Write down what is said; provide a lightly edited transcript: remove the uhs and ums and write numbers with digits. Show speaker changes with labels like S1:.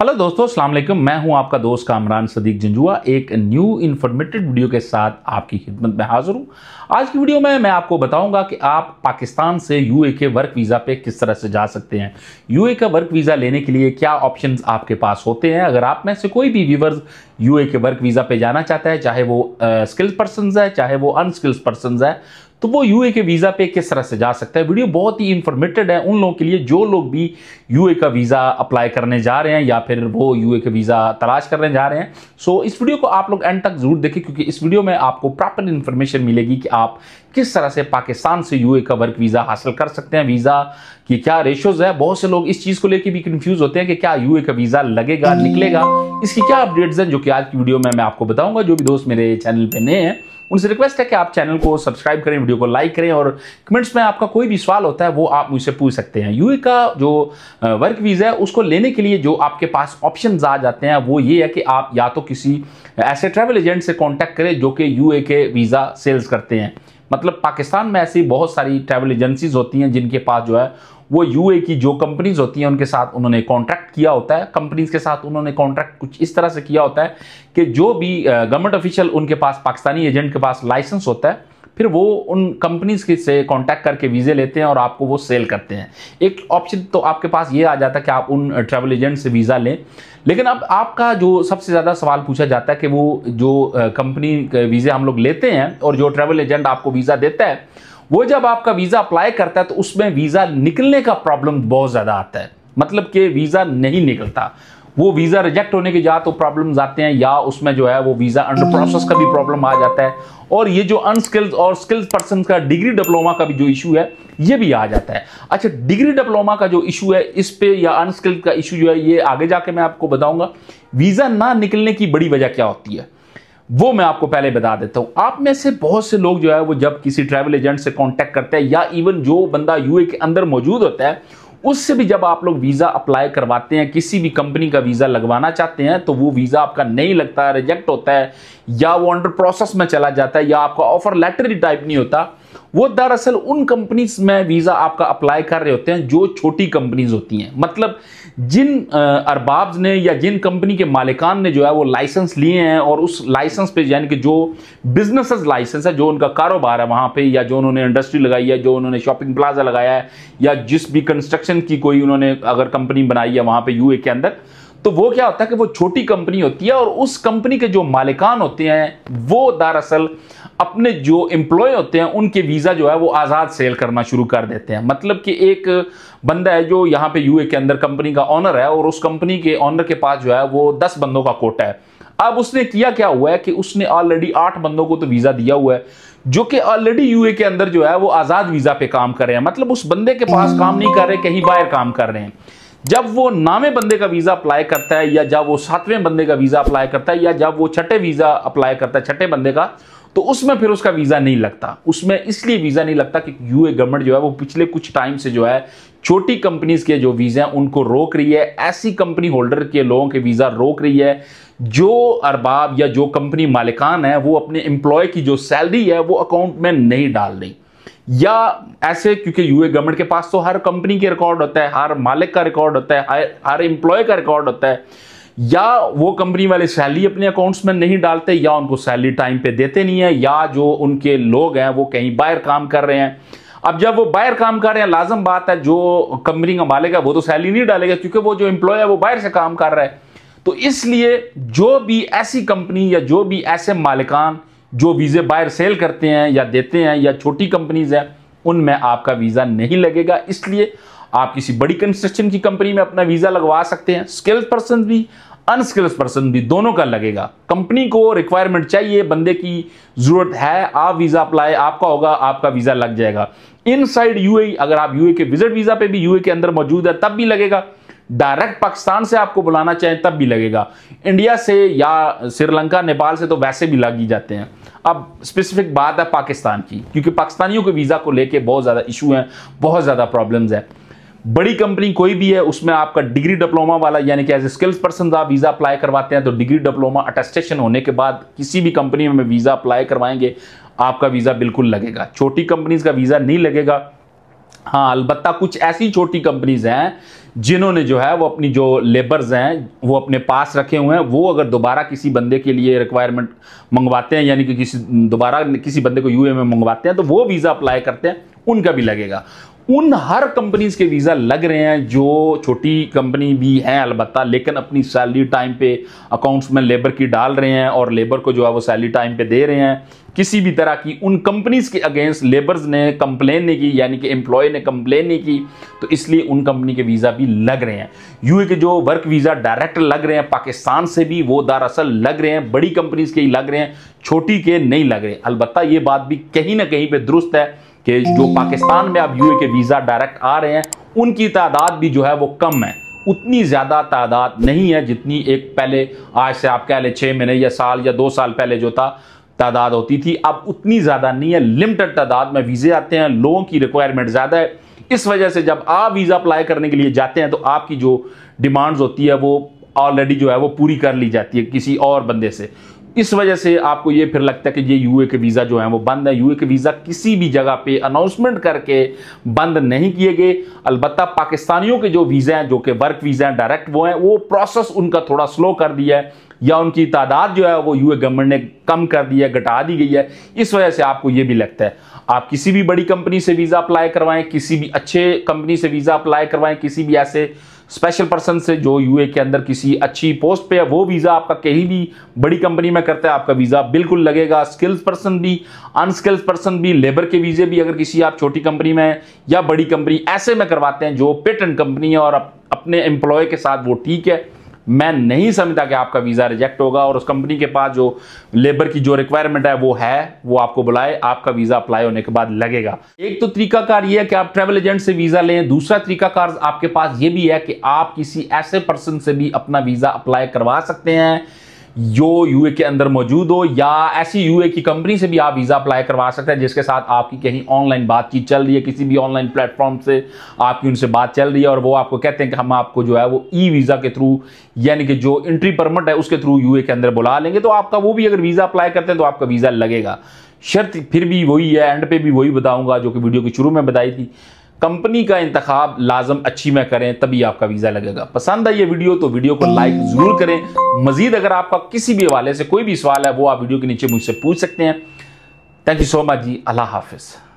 S1: Hello दोस्तों, अस्सलाम वालेकुम। मैं हूं आपका दोस्त कामरान सदीक जंजुआ, एक न्यू इन्फॉर्मेटिव वीडियो के साथ आपकी खिदमत में हाजिर हूं। आज की वीडियो में मैं आपको बताऊंगा कि आप पाकिस्तान से यूए के वर्क वीज़ा पे किस तरह से जा सकते हैं। यूए का वर्क वीज़ा लेने के लिए क्या ऑप्शंस आपके पास होते हैं। अगर आप में से कोई भी व्यूअर्स यूए के वर्क वीज़ा पे जाना चाहता है, चाहे वो स्किल्ड पर्सन है चाहे वो अनस्किल्ड पर्सन है, तो वो यूए के वीज़ा पे किस तरह से जा सकता है। वीडियो बहुत ही इंफॉर्मेटिव है उन लोगों के लिए जो लोग भी यूए का वीज़ा अप्लाई करने जा रहे हैं या फिर वो यूए का वीज़ा तलाश करने जा रहे हैं। सो इस वीडियो को आप लोग एंड तक जरूर देखें, क्योंकि इस वीडियो में आपको प्रॉपर इन्फॉर्मेशन मिलेगी कि आप किस तरह से पाकिस्तान से यूए का वर्क वीज़ा हासिल कर सकते हैं। वीज़ा की क्या रेशोज है, बहुत से लोग इस चीज़ को लेकर भी कंफ्यूज होते हैं कि क्या यूए का वीज़ा लगेगा निकलेगा, इसकी क्या अपडेट्स हैं, जो कि आज की वीडियो में मैं आपको बताऊंगा। जो भी दोस्त मेरे चैनल पे नए हैं उनसे रिक्वेस्ट है कि आप चैनल को सब्सक्राइब करें, वीडियो को लाइक करें और कमेंट्स में आपका कोई भी सवाल होता है वो आप मुझसे पूछ सकते हैं। यूए का जो वर्क वीज़ा है उसको लेने के लिए जो आपके पास ऑप्शंस आ जाते हैं वो ये है कि आप या तो किसी ऐसे ट्रैवल एजेंट से कांटेक्ट करें जो कि यूए के वीज़ा सेल्स करते हैं। मतलब पाकिस्तान में ऐसी बहुत सारी ट्रैवल एजेंसीज होती हैं जिनके पास जो है वो यूए की जो कंपनीज होती हैं उनके साथ उन्होंने कॉन्ट्रैक्ट किया होता है। कंपनीज के साथ उन्होंने कॉन्ट्रैक्ट कुछ इस तरह से किया होता है कि जो भी गवर्नमेंट ऑफिशियल उनके पास पाकिस्तानी एजेंट के पास लाइसेंस होता है, फिर वो उन कंपनीज के से कांटेक्ट करके वीज़े लेते हैं और आपको वो सेल करते हैं। एक ऑप्शन तो आपके पास ये आ जाता है कि आप उन ट्रैवल एजेंट से वीज़ा लें। लेकिन अब आपका जो सबसे ज़्यादा सवाल पूछा जाता है कि वो जो कंपनी के वीज़े हम लोग लेते हैं और जो ट्रैवल एजेंट आपको वीज़ा देता है, वो जब आपका वीज़ा अप्लाई करता है तो उसमें वीज़ा निकलने का प्रॉब्लम बहुत ज़्यादा आता है। मतलब कि वीज़ा नहीं निकलता, वो वीज़ा रिजेक्ट होने के या तो प्रॉब्लम्स आते हैं या उसमें जो है वो वीज़ा अंडर प्रोसेस का भी प्रॉब्लम आ जाता है। और ये जो अनस्किल्ड और स्किल्ड पर्सन का डिग्री डिप्लोमा का भी जो इशू है ये भी आ जाता है। अच्छा, डिग्री डिप्लोमा का जो इशू है इस पे या अनस्किल्ड का इशू जो है ये आगे जाके मैं आपको बताऊंगा। वीज़ा ना निकलने की बड़ी वजह क्या होती है वो मैं आपको पहले बता देता हूं। आप में से बहुत से लोग जो है वो जब किसी ट्रैवल एजेंट से कांटेक्ट करते हैं या इवन जो बंदा यूए के अंदर मौजूद होता है उससे भी जब आप लोग वीज़ा अप्लाई करवाते हैं, किसी भी कंपनी का वीज़ा लगवाना चाहते हैं, तो वो वीज़ा आपका नहीं लगता है, रिजेक्ट होता है या वो अंडर प्रोसेस में चला जाता है या आपका ऑफर लेटर ही टाइप नहीं होता। वो दरअसल उन कंपनीज में वीज़ा आपका अप्लाई कर रहे होते हैं जो छोटी कंपनीज होती हैं। मतलब जिन अरबाब ने या जिन कंपनी के मालिकान ने जो है वो लाइसेंस लिए हैं और उस लाइसेंस पे यानी कि जो बिजनेस लाइसेंस है, जो उनका कारोबार है वहां पे, या जो उन्होंने इंडस्ट्री लगाई है, जो उन्होंने शॉपिंग प्लाजा लगाया है, या जिस भी कंस्ट्रक्शन की कोई उन्होंने अगर कंपनी बनाई है वहां पे यूए के अंदर, तो वो क्या होता है कि वो छोटी कंपनी होती है और उस कंपनी के जो मालिकान होते हैं वो दरअसल अपने जो एम्प्लॉय होते हैं उनके वीज़ा जो है वो आज़ाद सेल करना शुरू कर देते हैं। मतलब कि एक बंदा है जो यहाँ पे यूए के अंदर कंपनी का ऑनर है और उस कंपनी के ऑनर के पास जो है वो 10 बंदों का कोटा है। अब उसने किया क्या हुआ है कि उसने ऑलरेडी 8 बंदों को तो वीज़ा दिया हुआ है जो कि ऑलरेडी यूए के अंदर जो है वो आज़ाद वीज़ा पे काम कर रहे हैं। मतलब उस बंदे के पास काम नहीं कर रहे, कहीं बाहर काम कर रहे हैं। जब वो 9वें बंदे का वीज़ा अप्लाई करता है या जब वो 7वें बंदे का वीज़ा अप्लाई करता है या जब वो 6ठे वीज़ा अप्लाई करता है 6ठे बंदे का, तो उसमें फिर उसका वीज़ा नहीं लगता। उसमें इसलिए वीज़ा नहीं लगता कि यूए गवर्नमेंट जो है वो पिछले कुछ टाइम से जो है छोटी कंपनीज के जो वीज़ा हैं उनको रोक रही है। ऐसी कंपनी होल्डर के लोगों के वीज़ा रोक रही है जो अरबाब या जो कंपनी मालिकान है वो अपने एम्प्लॉय की जो सैलरी है वो अकाउंट में नहीं डाल रही, या ऐसे, क्योंकि यूए गवर्नमेंट के पास तो हर कंपनी के रिकॉर्ड होता है, हर मालिक का रिकॉर्ड होता है, हर एम्प्लॉय का रिकॉर्ड होता है, या वो कंपनी वाले सैलरी अपने अकाउंट्स में नहीं डालते या उनको सैलरी टाइम पे देते नहीं है, या जो उनके लोग हैं वो कहीं बाहर काम कर रहे हैं। अब जब वो बाहर काम कर रहे हैं, लाजम बात है जो कंपनी का मालिक है वो तो सैलरी नहीं डालेगा क्योंकि वो जो एम्प्लॉय है वो बाहर से काम कर रहा है। तो इसलिए जो भी ऐसी कंपनी या जो भी ऐसे मालिकान जो वीज़े बाहर सेल करते हैं या देते हैं या छोटी कंपनीज हैं उनमें आपका वीज़ा नहीं लगेगा। इसलिए आप किसी बड़ी कंस्ट्रक्शन की कंपनी में अपना वीज़ा लगवा सकते हैं। स्किल्ड पर्सन भी अनस्किल्ड पर्सन भी दोनों का लगेगा। कंपनी को रिक्वायरमेंट चाहिए, बंदे की जरूरत है, आप वीज़ा अप्लाई आपका होगा, आपका वीज़ा लग जाएगा। इनसाइड यूए, अगर आप यूए के विजिट वीज़ा पे भी यूए के अंदर मौजूद है तब भी लगेगा। डायरेक्ट पाकिस्तान से आपको बुलाना चाहें तब भी लगेगा। इंडिया से या श्रीलंका नेपाल से तो वैसे भी लग ही जाते हैं। अब स्पेसिफिक बात है पाकिस्तान की, क्योंकि पाकिस्तानियों के वीज़ा को लेके बहुत ज़्यादा इशू हैं, बहुत ज़्यादा प्रॉब्लम्स है। बड़ी कंपनी कोई भी है उसमें आपका डिग्री डिप्लोमा वाला यानी कि एज ए स्किल्स पर्सन आप वीज़ा अप्लाई करवाते हैं तो डिग्री डिप्लोमा अटेस्टेशन होने के बाद किसी भी कंपनी में वीज़ा अप्लाई करवाएंगे आपका वीज़ा बिल्कुल लगेगा। छोटी कंपनीज का वीज़ा नहीं लगेगा। हाँ, अलबत्ता कुछ ऐसी छोटी कंपनीज हैं जिन्होंने जो है वो अपनी जो लेबर्स हैं वो अपने पास रखे हुए हैं, वो अगर दोबारा किसी बंदे के लिए रिक्वायरमेंट मंगवाते हैं, यानी कि दोबारा किसी बंदे को यूए में मंगवाते हैं, तो वो वीज़ा अप्लाई करते हैं, उनका भी लगेगा। उन हर कंपनीज के वीज़ा लग रहे हैं जो छोटी कंपनी भी हैं अलबत्ता, लेकिन अपनी सैलरी टाइम पे अकाउंट्स में लेबर की डाल रहे हैं और लेबर को जो है वो सैलरी टाइम पे दे रहे हैं। किसी भी तरह की उन कंपनीज के अगेंस्ट लेबर्स ने कंप्लेन नहीं की, यानी कि एम्प्लॉय ने कंप्लेन नहीं की, तो इसलिए उन कंपनी के वीज़ा भी लग रहे हैं। यूए के जो वर्क वीज़ा डायरेक्ट लग रहे हैं पाकिस्तान से भी, वो दरअसल लग रहे हैं, बड़ी कंपनीज के ही लग रहे हैं, छोटी के नहीं लग रहे। अलबत्ता ये बात भी कहीं ना कहीं पे दुरुस्त है कि जो पाकिस्तान में अब यूए के वीज़ा डायरेक्ट आ रहे हैं उनकी तादाद भी जो है वो कम है, उतनी ज़्यादा तादाद नहीं है जितनी एक पहले, आज से आप कह लें 6 महीने या साल या 2 साल पहले जो था तादाद होती थी, अब उतनी ज़्यादा नहीं है। लिमिटेड तादाद में वीज़े आते हैं, लोगों की रिक्वायरमेंट ज़्यादा है। इस वजह से जब आप वीज़ा अप्लाई करने के लिए जाते हैं तो आपकी जो डिमांड्स होती है वो ऑलरेडी जो है वो पूरी कर ली जाती है किसी और बंदे से। इस वजह से आपको ये फिर लगता है कि ये यूए के वीज़ा जो है वो बंद है। यूए के वीज़ा किसी भी जगह पे अनाउंसमेंट करके बंद नहीं किए गए। अलबत्ता पाकिस्तानियों के जो वीज़ा हैं, जो कि वर्क वीज़ा हैं डायरेक्ट, वो हैं, वो प्रोसेस उनका थोड़ा स्लो कर दिया है, या उनकी तादाद जो है वो यूए गवर्नमेंट ने कम कर दी है, घटा दी गई है। इस वजह से आपको ये भी लगता है। आप किसी भी बड़ी कंपनी से वीज़ा अप्लाई करवाएं, किसी भी अच्छे कंपनी से वीज़ा अप्लाई करवाएं, किसी भी ऐसे स्पेशल पर्सन से जो यूए के अंदर किसी अच्छी पोस्ट पे है, वो वीज़ा आपका कहीं भी बड़ी कंपनी में करता है, आपका वीज़ा बिल्कुल लगेगा। स्किल्स पर्सन भी, अनस्किल्स पर्सन भी, लेबर के वीज़े भी अगर किसी आप छोटी कंपनी में या बड़ी कंपनी ऐसे में करवाते हैं जो पेटेंट कंपनी है और अपने एम्प्लॉय के साथ, वो ठीक है। मैं नहीं समझता कि आपका वीज़ा रिजेक्ट होगा, और उस कंपनी के पास जो लेबर की जो रिक्वायरमेंट है वो आपको बुलाए, आपका वीज़ा अप्लाई होने के बाद लगेगा। एक तो तरीकाकार ये है कि आप ट्रैवल एजेंट से वीज़ा लें। दूसरा तरीकाकार आपके पास ये भी है कि आप किसी ऐसे पर्सन से भी अपना वीज़ा अप्लाई करवा सकते हैं जो यूए के अंदर मौजूद हो, या ऐसी यूए की कंपनी से भी आप वीज़ा अप्लाई करवा सकते हैं जिसके साथ आपकी कहीं ऑनलाइन बातचीत चल रही है, किसी भी ऑनलाइन प्लेटफॉर्म से आपकी उनसे बात चल रही है, और वो आपको कहते हैं कि हम आपको जो है वो ई वीज़ा के थ्रू, यानी कि जो एंट्री परमिट है उसके थ्रू यूए के अंदर बुला लेंगे। तो आपका वो भी अगर वीज़ा अप्लाई करते हैं तो आपका वीज़ा लगेगा। शर्त फिर भी वही है, एंड पे भी वही बताऊंगा जो कि वीडियो के शुरू में बताई थी, कंपनी का इंतखाब लाजम अच्छी में करें, तभी आपका वीज़ा लगेगा। पसंद आई ये वीडियो तो वीडियो को लाइक ज़रूर करें। मजीद अगर आपका किसी भी हवाले से कोई भी सवाल है वो आप वीडियो के नीचे मुझसे पूछ सकते हैं। थैंक यू सो मच जी। अल्लाह हाफिज़।